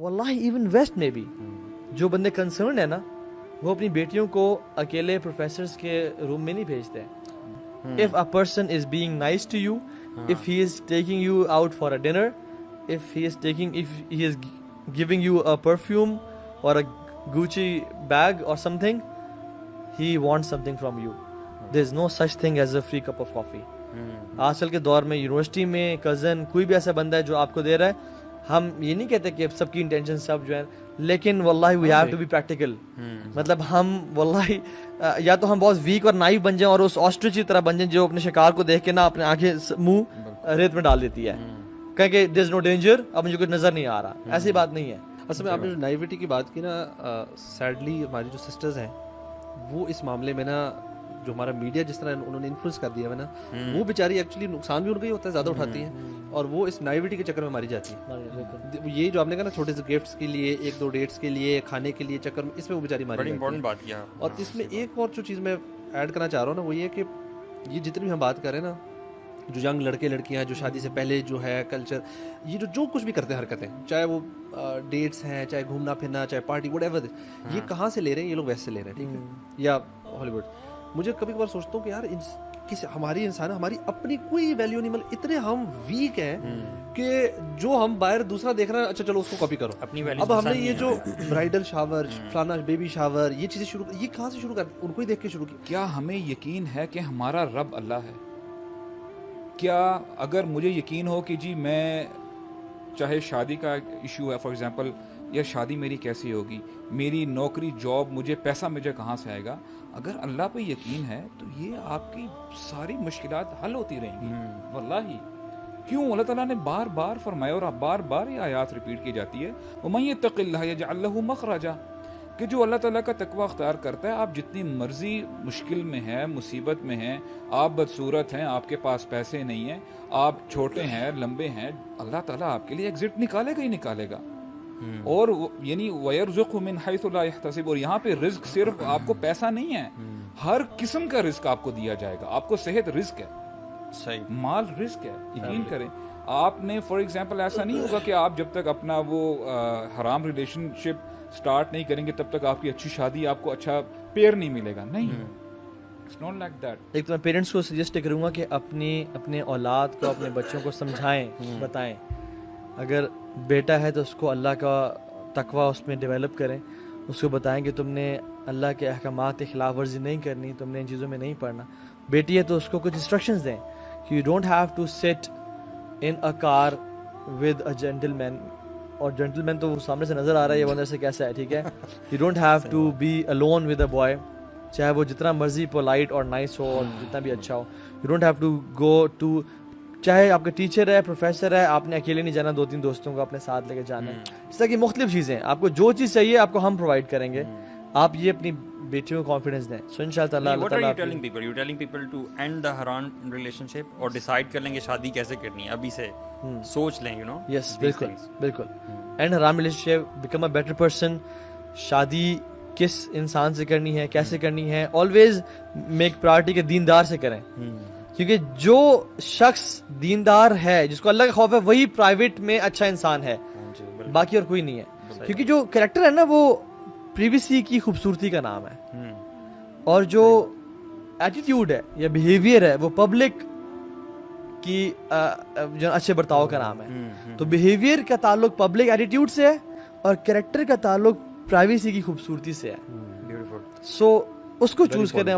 واللہ even waste میں بھی جو بندے کنسرنڈ ہیں نا وہ اپنی بیٹیوں کو اکیلے پروفیسرز کے روم میں نہیں بھیجتے ہیں. if a person is being nice to you, if he is taking you out for a dinner, if he is giving you a perfume or a Gucci bag or something, he wants something from you. There is no such thing as a free cup of coffee. آج کل کے دور میں university میں cousin کوئی بھی ایسا بندہ ہے جو آپ کو دے رہا ہے, ہم یہ نہیں کہتے کہ سب کی انٹینشن سب جو ہے, لیکن واللہ we have to be practical. مطلب ہم واللہ یا تو ہم بہت ویک اور نائف بن جائیں اور اس آسٹرچ کی طرح بن جائیں جو اپنے شکار کو دیکھ کے نا اپنے آنکھیں منہ ریت میں ڈال دیتی ہے کہ دیر از نو ڈینجر, اب مجھے کچھ نظر نہیں آ رہا. ایسی بات نہیں ہے. اصل میں آپ نے جو نائیوٹی کی بات کی نا, سیڈلی ہماری جو سسٹرز ہیں وہ اس معاملے میں نا, جو ہمارا میڈیا جس طرح انہوں نے انفلوئنس کر دیا ہے نا, وہ بیچاری ایکچولی نقصان بھی ان کا ہی ہوتا ہے, زیادہ اٹھاتی ہیں اور وہ اس نائیوٹی کے چکر میں ماری جاتی ہے. یہ جو آپ نے کہا نا چھوٹے سے گفٹس کے لیے, ایک دو ڈیٹس کے لیے, کھانے کے لیے چکر میں, اس میں وہ بیچاری ماری جاتی ہے. اور اس میں ایک اور جو چیز میں ایڈ کرنا چاہ رہا ہوں نا وہ یہ کہ یہ جتنی بھی ہم بات کر رہے ہیں نا, جو ینگ لڑکے لڑکیاں جو شادی سے پہلے جو ہے کلچر, یہ جو کچھ بھی کرتے ہیں حرکتیں, چاہے وہ ڈیٹس ہیں, چاہے گھومنا پھرنا, چاہے پارٹی, وٹ ایور, یہ کہاں سے لے رہے ہیں؟ یہ لوگ ویسٹ سے لے رہے ہیں, ٹھیک ہے, یا ہالی ووڈ. مجھے کبھی کبھار سوچتا ہوں کہ یار ہماری انسان, ہماری اپنی کوئی ویلیو نہیں, مطلب اتنے ہم ویک ہیں کہ جو ہم باہر دوسرا دیکھ رہے ہیں, اچھا چلو اس کو کاپی کرو. اب ہم نے یہ جو برائڈل شاور, فلانا بیبی شاور, یہ چیزیں شروع, یہ کہاں سے شروع کر, ان کو ہی دیکھ کے شروع کی. کیا ہمیں یقین ہے کہ ہمارا رب اللہ ہے؟ کیا اگر مجھے یقین ہو کہ جی میں, چاہے شادی کا ایشو ہے فار ایگزامپل, یا شادی میری کیسی ہوگی, میری نوکری جاب, مجھے پیسہ مجھے کہاں سے آئے گا, اگر اللہ پہ یقین ہے تو یہ آپ کی ساری مشکلات حل ہوتی رہیں گی. واللہ کیوں اللہ تعالیٰ نے بار بار فرمایا, اور بار بار یہ آیات ریپیٹ کی جاتی ہے, وَمَن يَتَّقِ اللَّهَ يَجْعَل لَّهُ مَخْرَجًا, کہ جو اللہ تعالیٰ کا تقوی اختیار کرتا ہے, آپ جتنی مرضی مشکل میں ہیں, مصیبت میں ہیں, آپ بدصورت ہیں, آپ کے پاس پیسے نہیں ہیں, آپ چھوٹے ہیں, لمبے ہیں, اللہ تعالیٰ آپ کے لیے ایگزٹ نکالے گا ہی نکالے گا. اور یعنی وَيَرْزُقْهُ مِنْ حَيْثُ لَا يَحْتَسِبُ, اور یہاں پہ رزق صرف آپ کو پیسہ نہیں ہے, ہر قسم کا رزق آپ کو دیا جائے گا. آپ کو صحت رزق ہے, صحیح مال رزق ہے, یقین کریں. آپ نے فار ایگزامپل ایسا نہیں ہوگا کہ آپ جب تک اپنا وہ حرام ریلیشن شپ سٹارٹ نہیں کریں گے تب تک آپ کی اچھی شادی, آپ کو اچھا پیئر نہیں ملے گا. نہیں, اٹس ناٹ لائک دیٹ. ایک تو میں پیرنٹس کو سجیسٹ کروں گا کہ اپنے اولاد کو, اپنے بچوں کو سمجھائیں, بتائیں. اگر بیٹا ہے تو اس کو اللہ کا تقوی اس میں ڈیولپ کریں, اس کو بتائیں کہ تم نے اللہ کے احکامات کی خلاف ورزی نہیں کرنی, تم نے ان چیزوں میں نہیں پڑھنا. بیٹی ہے تو اس کو کچھ انسٹرکشنز دیں کہ you don't have to sit in a car with a gentle مین, اور جینٹل مین تو وہ سامنے سے نظر آ رہا ہے, یہ اندر سے کیسا ہے, ٹھیک ہے. You don't have to be alone with a boy, چاہے وہ جتنا مرضی پولائٹ اور نائس ہو اور جتنا بھی اچھا ہو. You don't have to go to, چاہے آپ کا ٹیچر ہے, پروفیسر ہے, آپ نے اکیلے نہیں جانا, 2-3 دوستوں کو اپنے ساتھ لے کے جانا ہے. اس طرح کی مختلف چیزیں, آپ کو جو چیز چاہیے آپ کو ہم پرووائڈ کریں گے. آپ یہ اپنی بیٹیوں کو کانفیڈنس دیں. سو انشاءاللہ اللہ تعالیٰ you telling people to end the حرام ریلیشن شپ, اور ڈیسائیڈ کر لیں گے شادی کیسے کرنی ہے, ابھی سے سوچ لیں, یو نو. یس, بالکل بالکل. اینڈ حرام relation ship, become a better person. شادی کس انسان سے کرنی ہے, کیسے کرنی ہے, آلویز میک پرائرٹی کے دیندار سے کریں, کیونکہ جو شخص دیندار ہے, جس کو اللہ کا خوف ہے, وہی پرائیویٹ میں اچھا انسان ہے, باقی اور کوئی نہیں ہے. کیونکہ جو کریکٹر ہے نا وہ پریویسی کی خوبصورتی کا نام ہے, اور جو ایٹیٹیوڈ ہے یا بیہیویئر ہے وہ پبلک کی جو اچھے برتاؤ کا نام ہے. تو بیہیویئر کا تعلق پبلک ایٹیٹیوڈ سے ہے, اور کریکٹر کا تعلق پرائیویسی کی خوبصورتی سے ہے. سو اس کو چوز کریں.